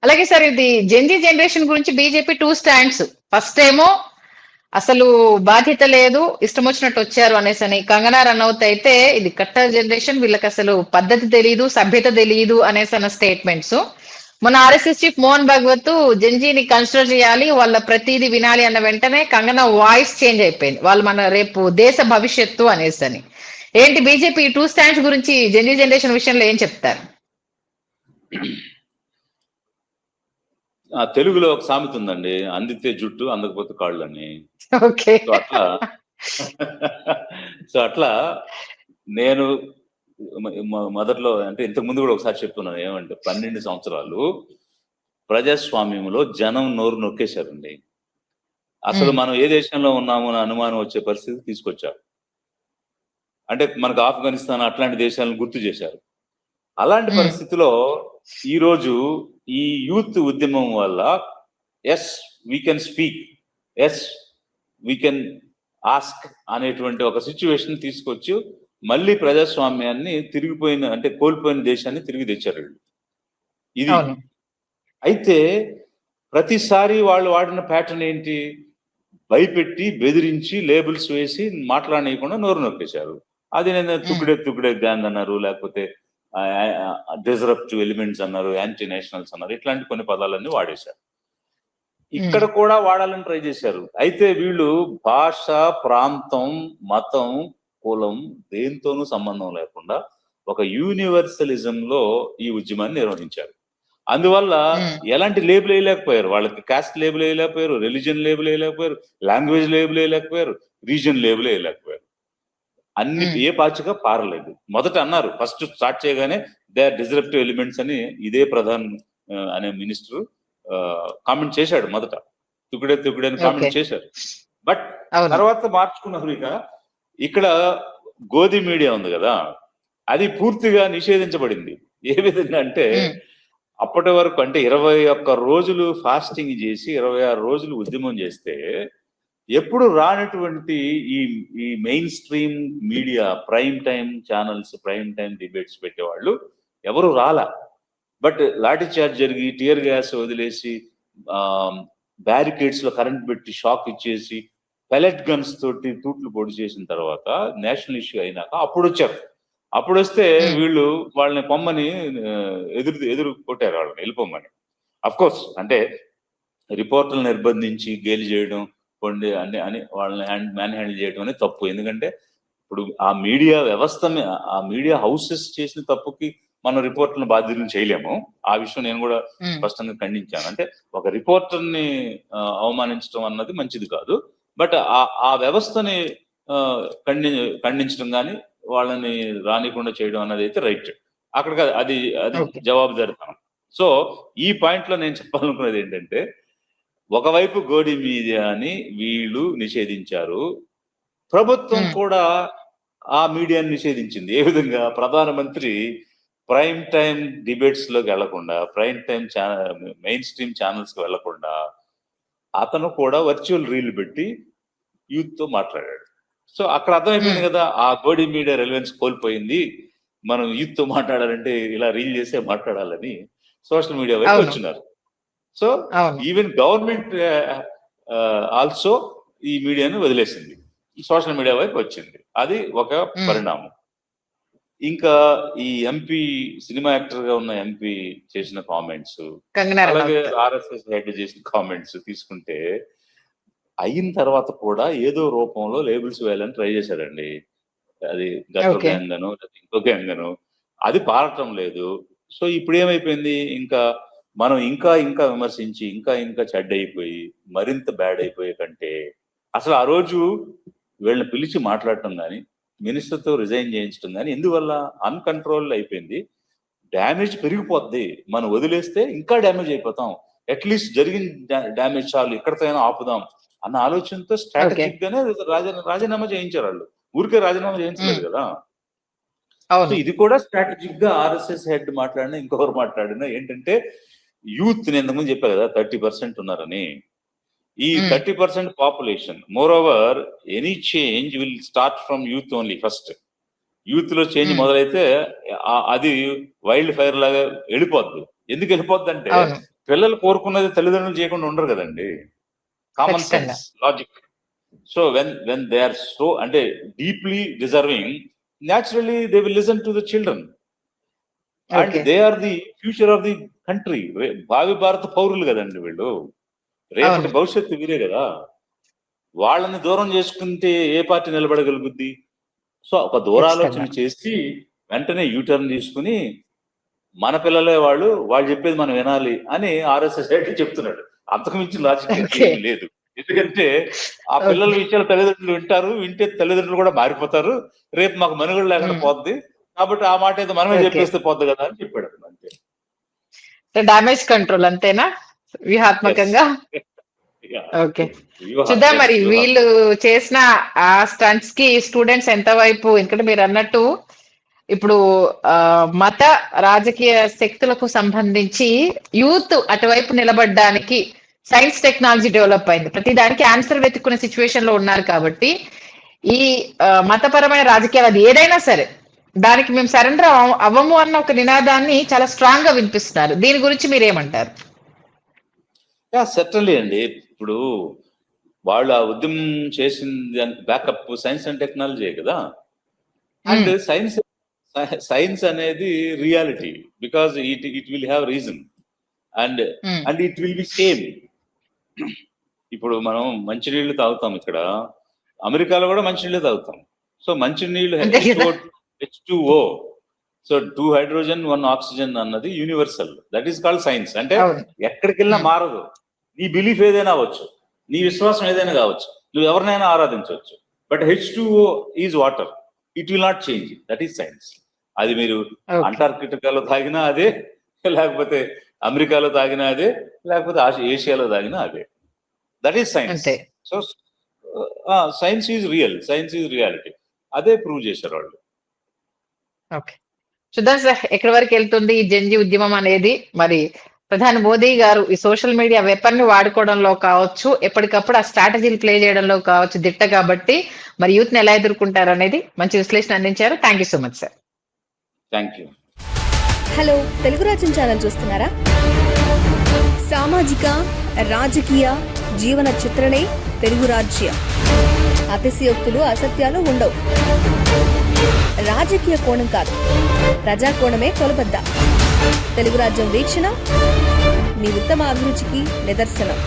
అలాగే సార్ ఇది Gen Z generation గురించి బీజేపీ 2 స్టాండ్స్. ఫస్ట్ ఏమో అసలు బాధ్యత లేదు, ఇష్టం వచ్చినట్టు వచ్చారు అనేసని. కంగనా రనౌత్ అయితే ఇది కట్టర్ జనరేషన్, వీళ్ళకి అసలు పద్ధతి తెలియదు, సభ్యత తెలియదు అనేసన్న స్టేట్మెంట్స్. మన RSS chief Mohan Bhagwat జెన్జీని consider చేయాలి, వాళ్ళ ప్రతిదీ వినాలి అన్న వెంటనే కంగనా వాయిస్ చేంజ్ అయిపోయింది, వాళ్ళు మన రేపు దేశ భవిష్యత్తు అనేసని. ఏంటి బీజేపీ 2 స్టాండ్స్ గురించి జెన్జీ జనరేషన్ విషయంలో ఏం చెప్తారు? తెలుగులో ఒక సామెత ఉందండి, అందితే జుట్టు అందకపోతే కాళ్ళు అని. ఓకే. సో అట్లా నేను మొదట్లో అంటే ఇంతకు ముందు కూడా ఒకసారి చెప్తున్నాను ఏమంటే 12 సంవత్సరాలు ప్రజాస్వామ్యంలో జనం నోరు నొక్కేశారండి. అసలు మనం ఏ దేశంలో ఉన్నామో అని అనుమానం వచ్చే పరిస్థితి తీసుకొచ్చారు. అంటే మనకు ఆఫ్ఘనిస్తాన్ అట్లాంటి దేశాలను గుర్తు చేశారు. అలాంటి పరిస్థితిలో ఈరోజు ఈ యూత్ ఉద్యమం వల్ల yes we can speak, yes we can ask అనేటువంటి ఒక సిచ్యువేషన్ తీసుకొచ్చి మళ్ళీ ప్రజాస్వామ్యాన్ని తిరిగిపోయిన అంటే కోల్పోయిన దేశాన్ని తిరిగి తెచ్చారు ఇది. అయితే ప్రతిసారి వాళ్ళు వాడిన ప్యాటర్న్ ఏంటి? భయపెట్టి బెదిరించి లేబుల్స్ వేసి మాట్లాడనీయకుండా నోరు నొక్కేశారు. అది నేను తుకుడే గ్యాంగ్ అన్నారు, లేకపోతే డిజరప్టివ్ ఎలిమెంట్స్ అన్నారు, యాంటీ నేషనల్స్ అన్నారు, ఇట్లాంటి కొన్ని పదాలన్నీ వాడేశారు. ఇక్కడ కూడా వాడాలని ట్రై చేశారు. అయితే వీళ్ళు భాష, ప్రాంతం, మతం, కులం దేంతోనూ సంబంధం లేకుండా ఒక యూనివర్సలిజం లో ఈ ఉద్యమాన్ని నిర్వహించారు. అందువల్ల ఎలాంటి లేబుల్ వేయలేకపోయారు, వాళ్ళకి కాస్ట్ లేబుల్ వేయలేకపోయారు, రిలీజన్ లేబుల్ వేయలేకపోయారు, లాంగ్వేజ్ లేబుల్ వేయలేకపోయారు, రీజన్ లేబుల్ వేయలేకపోయారు. అన్ని ఏ పాచిగా పారలేదు. మొదట అన్నారు, ఫస్ట్ స్టార్ట్ చేయగానే దే ఆర్ డిజరప్టివ్ ఎలిమెంట్స్ అని ఇదే ప్రధాన్ అనే మినిస్టర్ కామెంట్ చేశాడు. మొదట తుకుడే అని కామెంట్ చేశారు. బట్ తర్వాత మార్చుకున్నారు. ఇక్కడ గోధి మీడియా ఉంది కదా, అది పూర్తిగా నిషేధించబడింది. ఏ విధంగా అంటే అప్పటి వరకు అంటే 21 రోజులు ఫాస్టింగ్ చేసి 26 రోజులు ఉద్యమం చేస్తే ఎప్పుడు రానటువంటి ఈ main stream media, prime time channels, prime time debates పెట్టేవాళ్ళు ఎవరు రాలా. బట్ లాఠీ చార్జ్ జరిగి టియర్ గ్యాస్ వదిలేసి బ్యారికేడ్స్ లో కరెంట్ పెట్టి షాక్ ఇచ్చేసి పెలెట్ గన్స్ తోటి తూట్లు పొడి చేసిన తర్వాత నేషనల్ ఇష్యూ అయినాక అప్పుడు వచ్చారు. అప్పుడు వస్తే వీళ్ళు వాళ్ళని పొమ్మని ఎదురు కొట్టారు, వాళ్ళని వెళ్ళిపోమ్మని. అఫ్ కోర్స్ అంటే రిపోర్టర్లు నిర్బంధించి గేలి చేయడం కొండి అని వాళ్ళని మ్యాన్ హ్యాండిల్ చేయడం అనేది తప్పు. ఎందుకంటే ఇప్పుడు ఆ మీడియా వ్యవస్థ, ఆ మీడియా హౌసెస్ చేసిన తప్పుకి మనం రిపోర్టర్లను బాధ్యులను చేయలేము. ఆ విషయం నేను కూడా స్పష్టంగా ఖండించాను. అంటే ఒక రిపోర్టర్ని అవమానించడం అన్నది మంచిది కాదు. బట్ ఆ వ్యవస్థని ఖండించడం కానీ వాళ్ళని రానికుండా చేయడం అన్నది అయితే రైట్. అక్కడికి అది జవాబుదారితనం. సో ఈ పాయింట్ లో నేను చెప్పాలనుకున్నది ఏంటంటే, ఒకవైపు గోడి మీడియాని వీళ్ళు నిషేధించారు, ప్రభుత్వం కూడా ఆ మీడియాని నిషేధించింది. ఏ విధంగా? ప్రధానమంత్రి ప్రైమ్ టైం డిబేట్స్ లోకి వెళ్లకుండా, prime time main stream channels కి వెళ్లకుండా అతను కూడా వర్చువల్ రీల్ పెట్టి యూత్ తో మాట్లాడాడు. సో అక్కడ అర్థమైపోయింది కదా, ఆ గోడి మీడియా రెలవెన్స్ కోల్పోయింది. మనం యూత్ తో మాట్లాడాలంటే ఇలా రీల్ చేసే మాట్లాడాలని సోషల్ మీడియా వైపు వచ్చినారు. సో ఈవెన్ గవర్నమెంట్ ఆల్సో ఈ మీడియాను వదిలేసింది, సోషల్ మీడియా వైపు వచ్చింది. అది ఒక పరిణామం. ఇంకా ఈ ఎంపీ, సినిమా యాక్టర్ గా ఉన్న ఎంపీ చేసిన కామెంట్స్, అలాగే ఆర్ఎస్ఎస్ హెడ్ చేసిన కామెంట్స్ తీసుకుంటే అయిన తర్వాత కూడా ఏదో రూపంలో లేబుల్స్ వేయాలని ట్రై చేశారండి. అది గత గ్యాంగ్ అను ఇంకో గ్యాంగ్ అను, అది పారటం లేదు. సో ఇప్పుడు ఏమైపోయింది, ఇంకా మనం ఇంకా విమర్శించి ఇంకా చెడ్డ అయిపోయి మరింత బ్యాడ్ అయిపోయే కంటే అసలు ఆ రోజు వీళ్ళని పిలిచి మాట్లాడటం కానీ, మినిస్టర్తో రిజైన్ చేయించడం కానీ, ఎందువల్ల అన్కంట్రోల్ అయిపోయింది. డ్యామేజ్ పెరిగిపోద్ది, మనం వదిలేస్తే ఇంకా డ్యామేజ్ అయిపోతాం, అట్లీస్ట్ జరిగిన డ్యామేజ్ చాలు, ఎక్కడికైనా ఆపుదాం అన్న ఆలోచనతో స్ట్రాటజిక్ గానే రాజీనామా చేయించారు వాళ్ళు. ఊరికే రాజీనామా చేయించలేదు కదా. సో ఇది కూడా స్ట్రాటజిక్ గా ఆర్ఎస్ఎస్ హెడ్ మాట్లాడినా ఇంకొకరు మాట్లాడినా ఏంటంటే, యూత్ నేను ఇంతకుముందు చెప్పా కదా 30% ఉన్నారని. ఈ 30% population, more over any change will start from youth only. First youth లో చేంజ్ మొదలైతే అది వైల్డ్ ఫైర్ లాగా వెళ్ళిపోద్ది. ఎందుకు వెళ్ళిపోద్ది అంటే పిల్లలు కోరుకున్నది తల్లిదండ్రులు చేయకుండా ఉండరు కదండి. కామన్ ఖచ్చితంగా. Sense, logic. So when they are so అంటే deeply deserving, naturally they will listen to the children. And okay. They are the future of the country. భావి భారత పౌరులు కదండి వీళ్ళు. రేపటి అవును. భవిష్యత్తు వీరే కదా. వాళ్ళని దూరం చేసుకుంటే ఏ పార్టీ నిలబడగలుగుద్ది? సో ఒక దూరాలోచన ఖచ్చితంగా. చేసి వెంటనే యూటర్న్ తీసుకుని మన పిల్లలే వాళ్ళు చెప్పేది మనం వినాలి అని ఆర్ఎస్ఎస్ అయితే చెప్తున్నాడు. అంతకు మించి లాజిక్ ఓకే. ఏం లేదు. ఎందుకంటే ఆ పిల్లల ఓకే. విషయాలు తల్లిదండ్రులు వింటారు, వింటే తల్లిదండ్రులు కూడా మారిపోతారు, రేపు మాకు మనుగడ లేకుండా ఉమ్. పోద్ది, కాబట్టి ఆ మాట ఏదో మనమే ఓకే. చెప్పేస్తే పోద్ది కదా అని చెప్పాడు అతను. అంతే. డామేజ్ కంట్రోల్ అంతేనా ఎస్. వ్యూహాత్మకంగా? ఓకే. వ్యూహ చూద్దాం ఎస్ మరి వ్యూహ. వీళ్ళు చేసిన ఆ స్టంట్స్ కి స్టూడెంట్స్ ఎంత వైపు, ఎందుకంటే మీరు అన్నట్టు ఇప్పుడు మత రాజకీయ శక్తులకు సంబంధించి యూత్ అటువైపు నిలబడడానికి సైన్స్ టెక్నాలజీ డెవలప్ అయింది. ప్రతి దానికి ఆన్సర్ వెతుక్కునే సిచ్యువేషన్ లో ఉన్నారు కాబట్టి ఈ మతపరమైన రాజకీయాలు అది ఏదైనా సరే దానికి మేము సరెండర్ అవ్వము అన్న ఒక నినాదాన్ని చాలా స్ట్రాంగ్ గా వినిపిస్తున్నారు. దీని గురించి మీరేమంటారు? సర్టన్లీ అండి. ఇప్పుడు వాళ్ళు ఆ ఉద్యమం చేసిన దానికి బ్యాకప్ సైన్స్ అండ్ టెక్నాలజీ కదా. అండ్ సైన్స్ అనేది reality, because it will have reason and and it will be same. ఇప్పుడు మనం మంచినీళ్ళు తాగుతాం, ఇక్కడ అమెరికాలో కూడా మంచినీళ్ళు తాగుతాం. సో మంచినీళ్ళు H2O, సో 2 హైడ్రోజన్ 1 ఆక్సిజన్ అన్నది universal, that is called science. అంటే ఎక్కడికి వెళ్ళినా మారదు. నీ బిలీఫ్ ఏదైనా అవ్వచ్చు, నీ విశ్వాసం ఏదైనా కావచ్చు, నువ్వు ఎవరినైనా ఆరాధించవచ్చు, but H2O is water, it will not change. That is science. అది మీరు అంటార్కిటికాలో తాగినా అదే, లేకపోతే అమెరికాలో తాగినా అదే, లేకపోతే ఏషియాలో తాగినా అదే. That is science. So science is real, science is reality. అదే ప్రూవ్ చేశారు వాళ్ళు. ఓకే, చూద్దాం సార్ ఎక్కడి వరకు వెళ్తుంది ఈ జంజీ ఉద్యమం అనేది. మరి ప్రధాని మోదీ గారు ఈ సోషల్ మీడియా వెపన్ ని వాడుకోవడంలో కావచ్చు, ఎప్పటికప్పుడు ఆ స్ట్రాటజీలు ప్లే చేయడంలో కావచ్చు దిట్ట, కాబట్టి మరి యూత్ ని ఎలా ఎదుర్కొంటారు అనేది మంచి విశ్లేషణ అందించారు. Thank you so much sir. Thank you. Hello, Telugu రాజ్యం ఛానల్ చూస్తున్నారా? సామాజిక రాజకీయ జీవన చిత్రణే తెలుగు రాజ్యం. అతిశయోక్తులు అసత్యాలు ఉండవు. రాజకీయ కోణం కాదు, ప్రజా కోణమే కొలబద్ద. తెలుగు రాజ్యం వీక్షణ మీ ఉత్తమ అభిరుచికి నిదర్శనం.